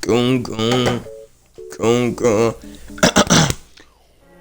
Goon goon. Goon goon.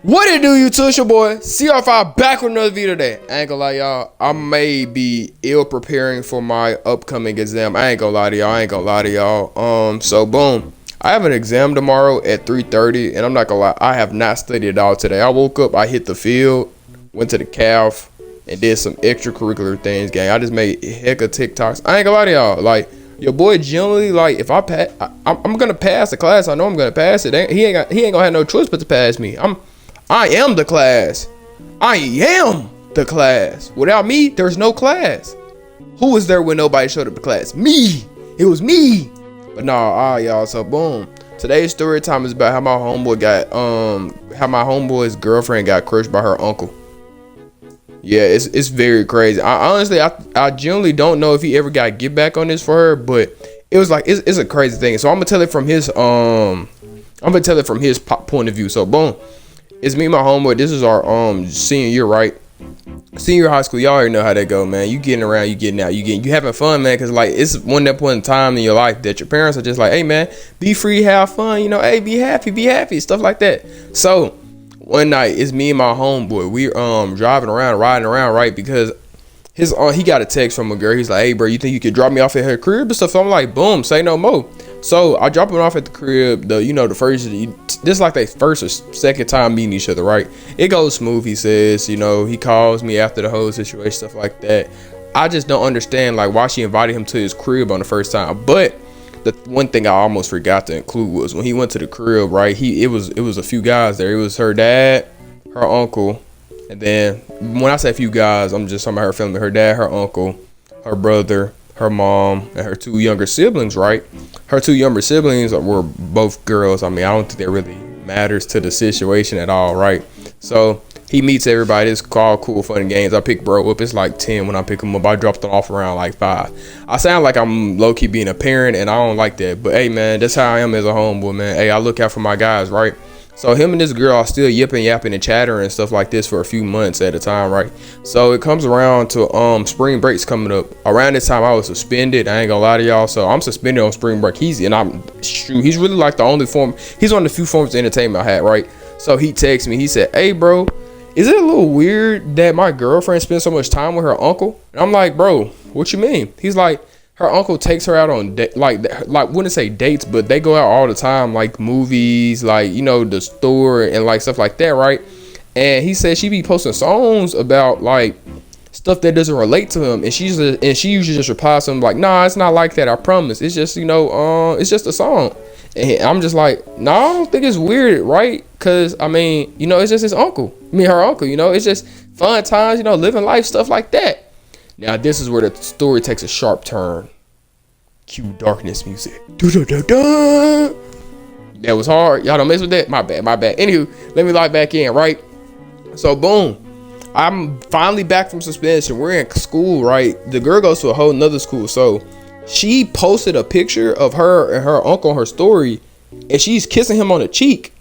What it do, YouTube? It's your boy CR5 back with another video today. I ain't gonna lie, y'all. I may be ill preparing for my upcoming exam. I ain't gonna lie to y'all. So boom. I have an exam tomorrow at 3:30, and I'm not gonna lie, I have not studied at all today. I woke up, I hit the field, went to the calf, and did some extracurricular things, gang. I just made heck of TikToks. I ain't gonna lie to y'all. Like, your boy generally, like, if I pass, I'm gonna pass the class. I know I'm gonna pass it. He ain't gonna have no choice but to pass me. I am the class. I am the class. Without me, there's no class. Who was there when nobody showed up to class? Me. It was me. But nah, y'all. So boom. Today's story time is about how my homeboy's girlfriend got crushed by her uncle. Yeah, it's very crazy. I generally don't know if he ever got get back on this for her, but it was like it's a crazy thing. So I'm gonna tell it from his point of view. So boom. It's me and my homeboy. This is our senior year, right? Senior high school. Y'all already know how that go, man. You getting around, you getting out, you having fun, man. Cause like it's one that point in time in your life that your parents are just like, hey man, be free, have fun, hey, be happy, stuff like that. So one night it's me and my homeboy. We driving around, riding around, right? Because he got a text from a girl. He's like, hey bro, you think you could drop me off at her crib and stuff? So I'm like, boom, say no more. So I drop him off at the crib. This is like their first or second time meeting each other, right? It goes smooth. He says, he calls me after the whole situation, stuff like that. I just don't understand like why she invited him to his crib on the first time. But the one thing I almost forgot to include was when he went to the crib, right? It was a few guys there. It was her dad, her uncle, and then when I say a few guys, I'm just talking about her family. Her dad, her uncle, her brother, her mom, and her two younger siblings, right? Her two younger siblings were both girls. I mean, I don't think that really matters to the situation at all, right? So he meets everybody. It's called cool, fun and games. I pick bro up. It's like 10 when I pick him up. I dropped him off around like 5. I sound like I'm low-key being a parent, and I don't like that. But hey, man, that's how I am as a homeboy, man. Hey, I look out for my guys, right? So him and this girl are still yapping and chattering and stuff like this for a few months at a time, right? So it comes around to spring breaks coming up. Around this time I was suspended. I ain't gonna lie to y'all. So I'm suspended on spring break. He's really like the only form. He's one of the few forms of entertainment I had, right? So he texted me. He said, hey bro, is it a little weird that my girlfriend spends so much time with her uncle? And I'm like, bro, what you mean? He's like, her uncle takes her out on wouldn't say dates, but they go out all the time, like movies, like the store and like stuff like that, right? And he said she be posting songs about like stuff that doesn't relate to him, and she usually just replies to him like, nah, it's not like that, I promise. It's just it's just a song. And I'm just like, no, I don't think it's weird, right? Cause I mean, it's just his uncle. Her uncle. It's just fun times, living life, stuff like that. Now this is where the story takes a sharp turn. Cue darkness music. That was hard. Y'all don't mess with that. My bad. Anywho, let me log back in, right? So boom. I'm finally back from suspension. We're in school, right? The girl goes to a whole nother school. So she posted a picture of her and her uncle on her story, and she's kissing him on the cheek.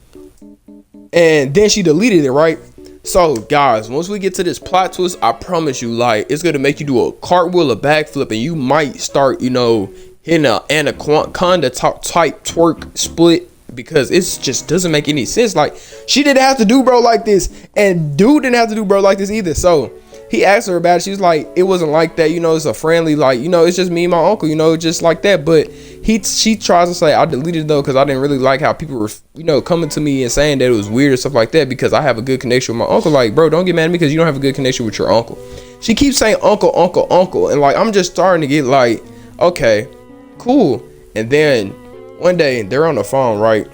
And then she deleted it, right? So guys, once we get to this plot twist, I promise you, like, it's gonna make you do a cartwheel, a backflip, and you might start, hitting an anaconda type twerk split, because it just doesn't make any sense. Like, she didn't have to do bro like this, and dude didn't have to do bro like this either. So he asked her about it. She's like, it wasn't like that, it's a friendly, like, it's just me and my uncle, just like that. But she tries to say, I deleted it though because I didn't really like how people were coming to me and saying that it was weird and stuff like that, because I have a good connection with my uncle. Like, bro, don't get mad at me because you don't have a good connection with your uncle. She keeps saying uncle, and like I'm just starting to get like, okay, cool. And then one day they're on the phone, right?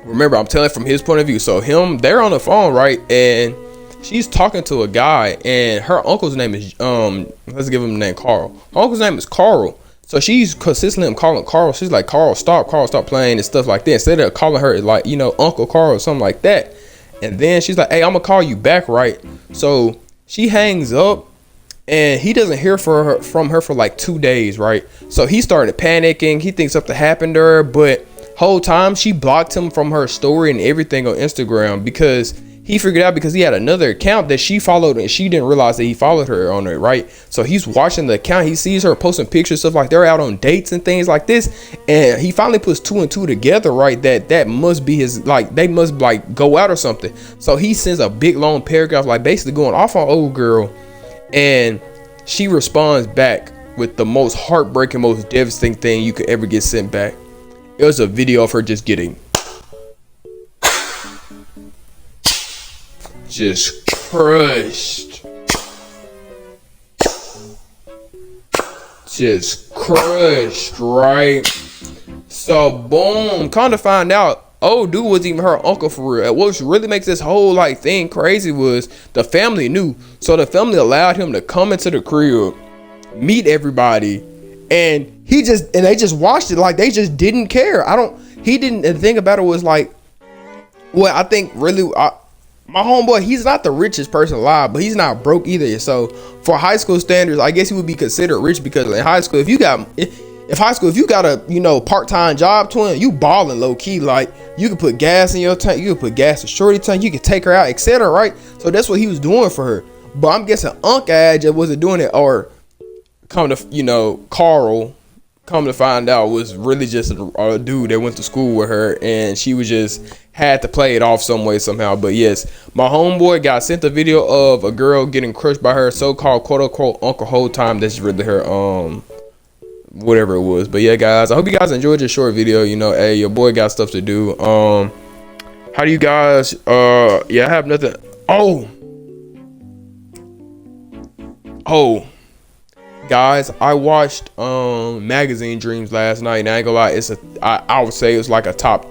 Remember, I'm telling from his point of view. So they're on the phone, right? And she's talking to a guy, and her uncle's name is let's give him the name Carl. Her uncle's name is Carl. So she's consistently calling Carl. She's like, Carl, stop playing and stuff like that. Instead of calling her like, Uncle Carl or something like that. And then she's like, hey, I'm gonna call you back, right? So she hangs up, and he doesn't hear from her for like 2 days, right? So he started panicking. He thinks something happened to her, but whole time she blocked him from her story and everything on Instagram, because he figured out because he had another account that she followed and she didn't realize that he followed her on it, right? So he's watching the account, he sees her posting pictures, stuff like they're out on dates and things like this, and he finally puts two and two together, right? That must be his, like they must like go out or something. So he sends a big long paragraph, like basically going off on old girl, and she responds back with the most heartbreaking, most devastating thing you could ever get sent back. It was a video of her just getting just crushed. Just crushed, right? So boom, kind of find out old dude was even her uncle for real. What really makes this whole like thing crazy was the family knew. So the family allowed him to come into the crib, meet everybody, and they just watched it like they just didn't care. The thing about it was like, well, I think really my homeboy, he's not the richest person alive, but he's not broke either. So for high school standards, I guess he would be considered rich, because in high school, if you got a part-time job, twin, you balling low key. Like you could put gas in your tank, you could put gas in shorty tank, you could take her out, etc. Right? So that's what he was doing for her. But I'm guessing Unc Ad just wasn't doing it, or Carl, come to find out, was really just a dude that went to school with her, and she was just had to play it off some way somehow. But yes, my homeboy got sent a video of a girl getting crushed by her so-called quote-unquote uncle whole time. That's really her whatever it was. But yeah, guys, I hope you guys enjoyed this short video. Hey, your boy got stuff to do. How do you guys I have nothing. Guys, I watched Magazine Dreams last night, and I ain't gonna lie, I would say it was like a top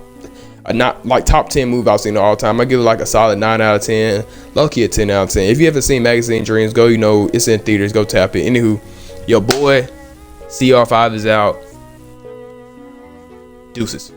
10 movie I've seen all time. I give it like a solid 9 out of 10, low-key a 10 out of 10. If you haven't seen Magazine Dreams, go, it's in theaters, go tap it. Anywho, your boy CR5 is out. Deuces.